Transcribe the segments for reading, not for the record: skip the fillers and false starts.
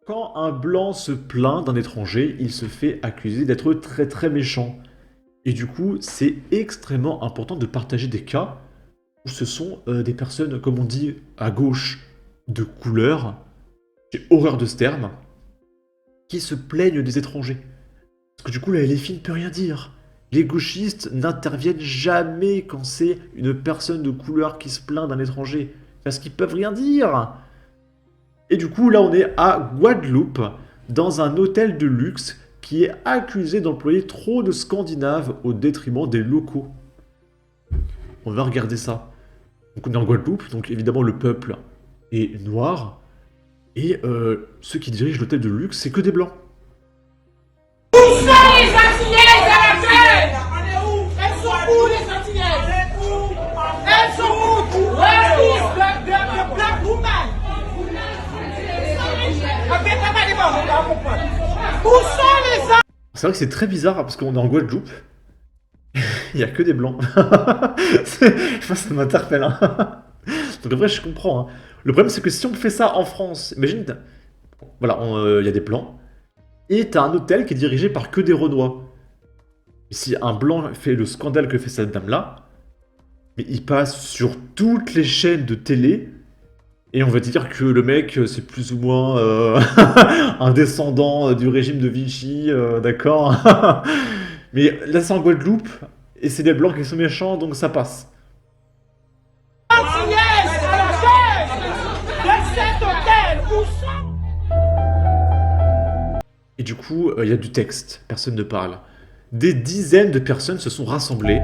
Quand un blanc se plaint d'un étranger, il se fait accuser d'être très très méchant. Et du coup, c'est extrêmement important de partager des cas où ce sont des personnes, comme on dit à gauche, de couleur, j'ai horreur de ce terme, qui se plaignent des étrangers. Parce que du coup, la LFI ne peut rien dire. Les gauchistes n'interviennent jamais quand c'est une personne de couleur qui se plaint d'un étranger. Parce qu'ils peuvent rien dire. Et du coup, là, on est à Guadeloupe, dans un hôtel de luxe qui est accusé d'employer trop de Scandinaves au détriment des locaux. On va regarder ça. Donc on est en Guadeloupe, donc évidemment le peuple est noir, et ceux qui dirigent l'hôtel de luxe, c'est que des blancs. Où sont les Antillaises à la terre? Elles sont où les Antillaises? Elles sont où? Where is the black woman? Où sont les Antillaises? C'est vrai que c'est très bizarre parce qu'on est en Guadeloupe, il n'y a que des blancs. Ça m'interpelle. Hein. Donc en vrai, je comprends. Hein. Le problème, c'est que si on fait ça en France, imagine, voilà, il y a des blancs, et t'as un hôtel qui est dirigé par que des Renois. Et si un blanc fait le scandale que fait cette dame-là, mais il passe sur toutes les chaînes de télé, et on va dire que le mec, c'est plus ou moins un descendant du régime de Vichy, d'accord. Mais là, c'est en Guadeloupe, et c'est des blancs qui sont méchants, donc ça passe. Antillaises à la terre de cet hôtel. Où sont? Et du coup, il y a du texte, personne ne parle. Des dizaines de personnes se sont rassemblées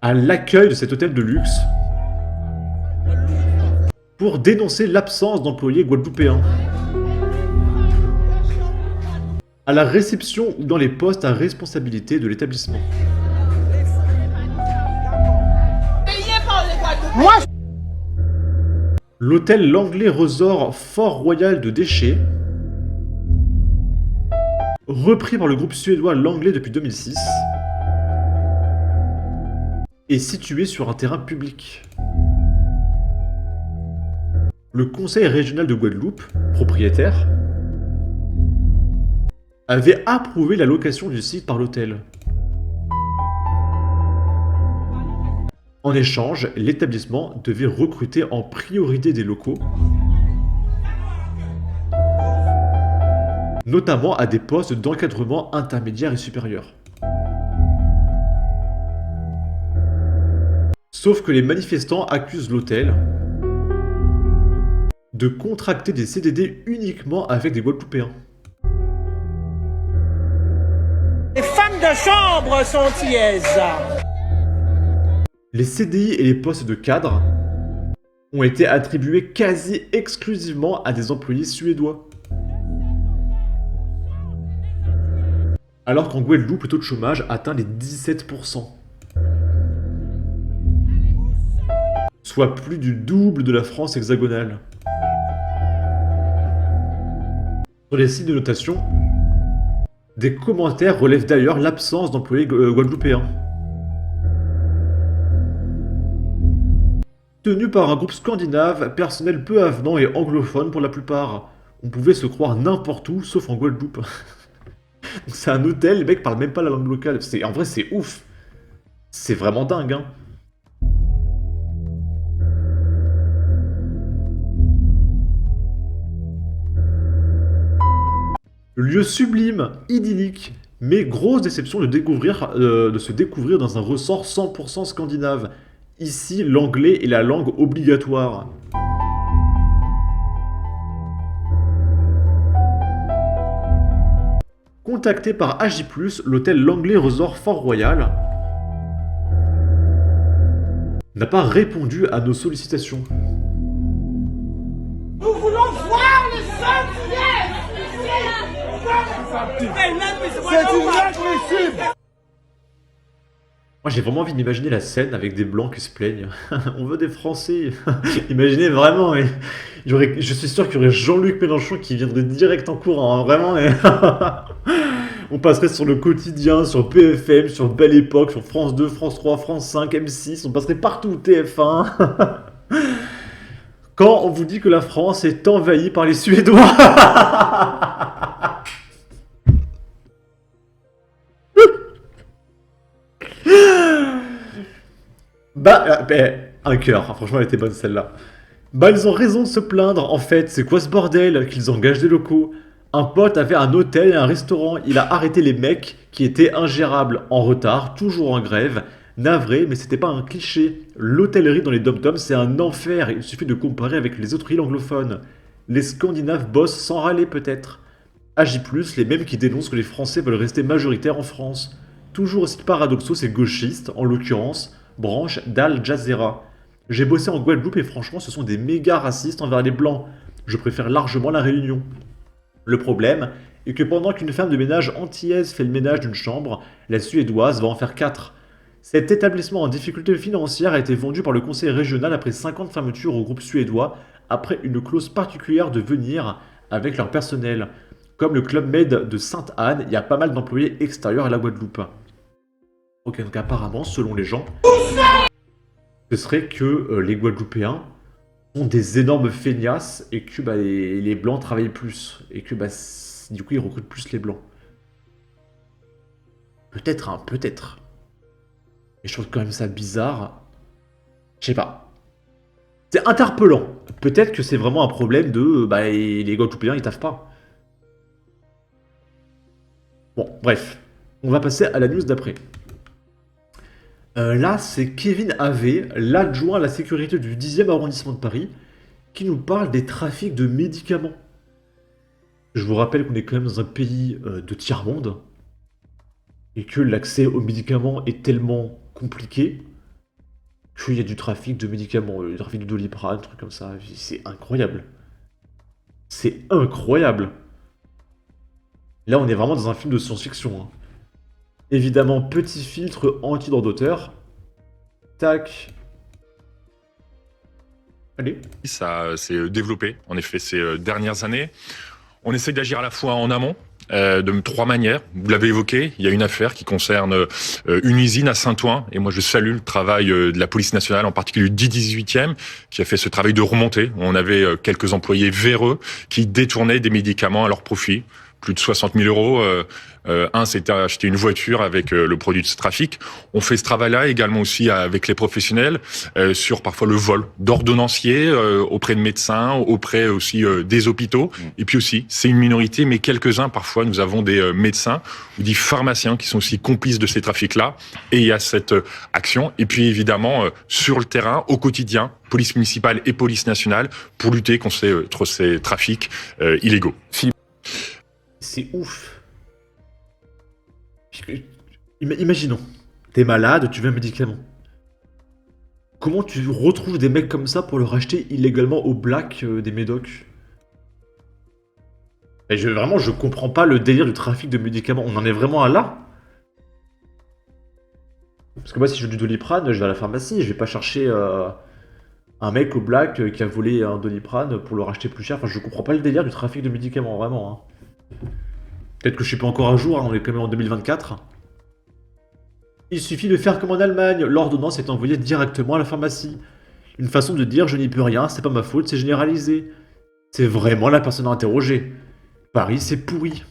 à l'accueil de cet hôtel de luxe pour dénoncer l'absence d'employés guadeloupéens. À la réception ou dans les postes à responsabilité de l'établissement. Payé par les Guadeloupéens. L'hôtel Langlais Resort Fort Royal de Déchets, repris par le groupe suédois Langlais depuis 2006, est situé sur un terrain public. Le conseil régional de Guadeloupe, propriétaire, avait approuvé la location du site par l'hôtel. En échange, l'établissement devait recruter en priorité des locaux, notamment à des postes d'encadrement intermédiaire et supérieur. Sauf que les manifestants accusent l'hôtel de contracter des CDD uniquement avec des Guadeloupéens. Les femmes de chambre sont antillaises. Les CDI et les postes de cadre ont été attribués quasi exclusivement à des employés suédois. Alors qu'en Guadeloupe, le taux de chômage atteint les 17%. Soit plus du double de la France hexagonale. Sur les sites de notation, des commentaires relèvent d'ailleurs l'absence d'employés guadeloupéens. Tenu par un groupe scandinave, personnel peu avenant et anglophone pour la plupart. On pouvait se croire n'importe où, sauf en Guadeloupe. C'est un hôtel, les mecs parlent même pas la langue locale. En vrai, c'est ouf. C'est vraiment dingue, hein. Lieu sublime, idyllique, mais grosse déception de se découvrir dans un ressort 100% scandinave. Ici, l'anglais est la langue obligatoire. Contacté par AJ+, l'hôtel Langlais Resort Fort Royal n'a pas répondu à nos sollicitations. Nous voulons voir les Antillaises. C'est inadmissible. Moi j'ai vraiment envie d'imaginer la scène avec des blancs qui se plaignent. On veut des Français. Imaginez vraiment. Je suis sûr qu'il y aurait Jean-Luc Mélenchon qui viendrait direct en courant. Hein, vraiment. On passerait sur le quotidien, sur PFM, sur Belle Époque, sur France 2, France 3, France 5, M6. On passerait partout, TF1. Quand on vous dit que la France est envahie par les Suédois. Un cœur. Franchement, elle était bonne celle-là. Bah, ils ont raison de se plaindre, en fait. C'est quoi ce bordel qu'ils engagent des locaux? Un pote avait un hôtel et un restaurant. Il a arrêté les mecs qui étaient ingérables, en retard, toujours en grève. Navré, mais c'était pas un cliché. L'hôtellerie dans les dom-toms, c'est un enfer. Il suffit de comparer avec les autres îles anglophones. Les Scandinaves bossent sans râler, peut-être. AJ+, les mêmes qui dénoncent que les Français veulent rester majoritaires en France. Toujours aussi paradoxaux ces gauchistes, en l'occurrence, branche d'Al Jazeera. J'ai bossé en Guadeloupe et franchement, ce sont des méga racistes envers les Blancs. Je préfère largement la Réunion. Le problème est que pendant qu'une femme de ménage antillaise fait le ménage d'une chambre, la Suédoise va en faire 4. Cet établissement en difficulté financière a été vendu par le conseil régional après 50 fermetures au groupe suédois, après une clause particulière de venir avec leur personnel. Comme le Club Med de Sainte-Anne, il y a pas mal d'employés extérieurs à la Guadeloupe. Ok, donc apparemment, selon les gens, ce serait que les Guadeloupéens sont des énormes feignasses et que les Blancs travaillent plus. Et que du coup, ils recrutent plus les Blancs. Peut-être, hein, peut-être. Mais je trouve quand même ça bizarre. Je sais pas. C'est interpellant. Peut-être que c'est vraiment un problème de... les Guadeloupéens, ils taffent pas. Bon, bref. On va passer à la news d'après. Là, c'est Kevin Ave, l'adjoint à la sécurité du 10e arrondissement de Paris, qui nous parle des trafics de médicaments. Je vous rappelle qu'on est quand même dans un pays de tiers-monde, et que l'accès aux médicaments est tellement compliqué qu'il y a du trafic de médicaments, du trafic de Doliprane, un truc comme ça. C'est incroyable. C'est incroyable. Là, on est vraiment dans un film de science-fiction. Hein. Évidemment, petit filtre anti-droit d'auteur. Tac. Allez. Ça s'est développé, en effet, ces dernières années. On essaie d'agir à la fois en amont, de 3 manières. Vous l'avez évoqué, il y a une affaire qui concerne une usine à Saint-Ouen. Et moi, je salue le travail de la police nationale, en particulier du 18e, qui a fait ce travail de remontée. On avait quelques employés véreux qui détournaient des médicaments à leur profit. Plus de 60 000 euros. Un s'était acheté une voiture avec le produit de ce trafic. On fait ce travail-là également aussi avec les professionnels sur parfois le vol d'ordonnanciers auprès de médecins, auprès aussi des hôpitaux. Et puis aussi, c'est une minorité, mais quelques-uns parfois, nous avons des médecins ou des pharmaciens qui sont aussi complices de ces trafics-là. Et il y a cette action. Et puis évidemment, sur le terrain, au quotidien, police municipale et police nationale, pour lutter contre ces trafics illégaux. C'est ouf. Imaginons, t'es malade, tu veux un médicament. Comment tu retrouves des mecs comme ça pour leur acheter illégalement au black des médocs? Et je comprends pas le délire du trafic de médicaments. On en est vraiment à là? Parce que moi, si je veux du Doliprane, je vais à la pharmacie. Je vais pas chercher un mec au black qui a volé un Doliprane pour le racheter plus cher. Enfin, je comprends pas le délire du trafic de médicaments, vraiment. Hein. Peut-être que je suis pas encore à jour, hein, on est quand même en 2024. Il suffit de faire comme en Allemagne, l'ordonnance est envoyée directement à la pharmacie. Une façon de dire je n'y peux rien, c'est pas ma faute, c'est généralisé. C'est vraiment la personne à interroger. Paris, c'est pourri.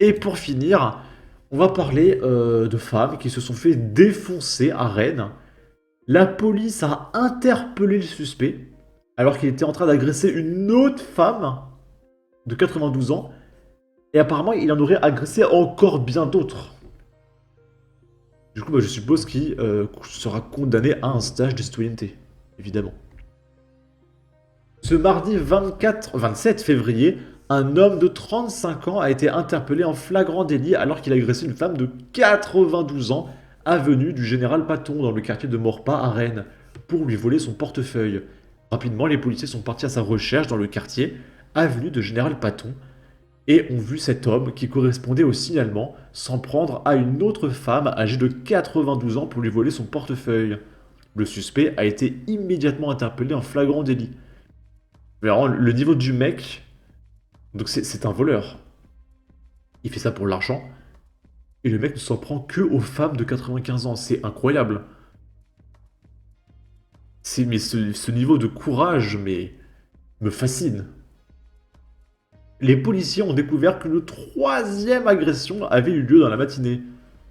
Et pour finir, on va parler de femmes qui se sont fait défoncer à Rennes. La police a interpellé le suspect alors qu'il était en train d'agresser une autre femme de 92 ans. Et apparemment, il en aurait agressé encore bien d'autres. Du coup, je suppose qu'il sera condamné à un stage de citoyenneté, évidemment. Ce mardi 27 février, un homme de 35 ans a été interpellé en flagrant délit alors qu'il a agressé une femme de 92 ans, avenue du Général Paton, dans le quartier de Maurepas à Rennes, pour lui voler son portefeuille. Rapidement, les policiers sont partis à sa recherche dans le quartier, avenue de Général Paton, et ont vu cet homme, qui correspondait au signalement, s'en prendre à une autre femme âgée de 92 ans pour lui voler son portefeuille. Le suspect a été immédiatement interpellé en flagrant délit. Mais vraiment, le niveau du mec... Donc c'est un voleur. Il fait ça pour l'argent. Et le mec ne s'en prend que aux femmes de 95 ans. C'est incroyable. Mais ce niveau de courage, mais me fascine. Les policiers ont découvert qu'une troisième agression avait eu lieu dans la matinée.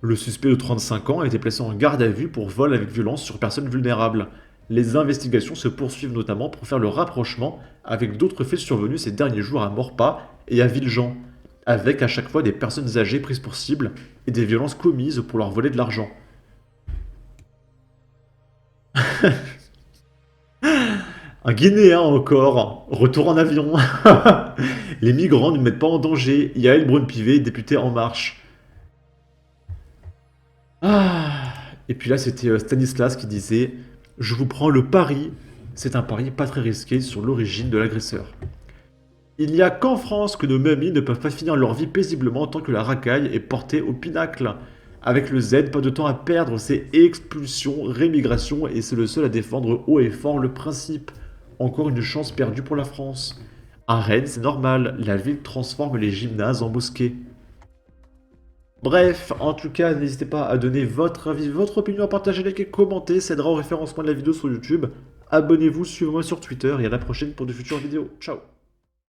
Le suspect de 35 ans a été placé en garde à vue pour vol avec violence sur personne vulnérable. Les investigations se poursuivent notamment pour faire le rapprochement avec d'autres faits survenus ces derniers jours à Morpas et à Villejean, avec à chaque fois des personnes âgées prises pour cible et des violences commises pour leur voler de l'argent. Un Guinéen encore, retour en avion. Les migrants ne mettent pas en danger. Yael Braun-Pivet, député En Marche. Ah. Et puis là, c'était Stanislas qui disait « Je vous prends le pari ». C'est un pari pas très risqué sur l'origine de l'agresseur. Il n'y a qu'en France que nos mamies ne peuvent pas finir leur vie paisiblement tant que la racaille est portée au pinacle. Avec le Z, pas de temps à perdre, c'est expulsion, rémigration, et c'est le seul à défendre haut et fort le principe. Encore une chance perdue pour la France. À Rennes, c'est normal, la ville transforme les gymnases en mosquées. Bref, en tout cas, n'hésitez pas à donner votre avis, votre opinion, à partager, liker, commenter, ça aidera au référencement de la vidéo sur YouTube. Abonnez-vous, suivez-moi sur Twitter et à la prochaine pour de futures vidéos. Ciao!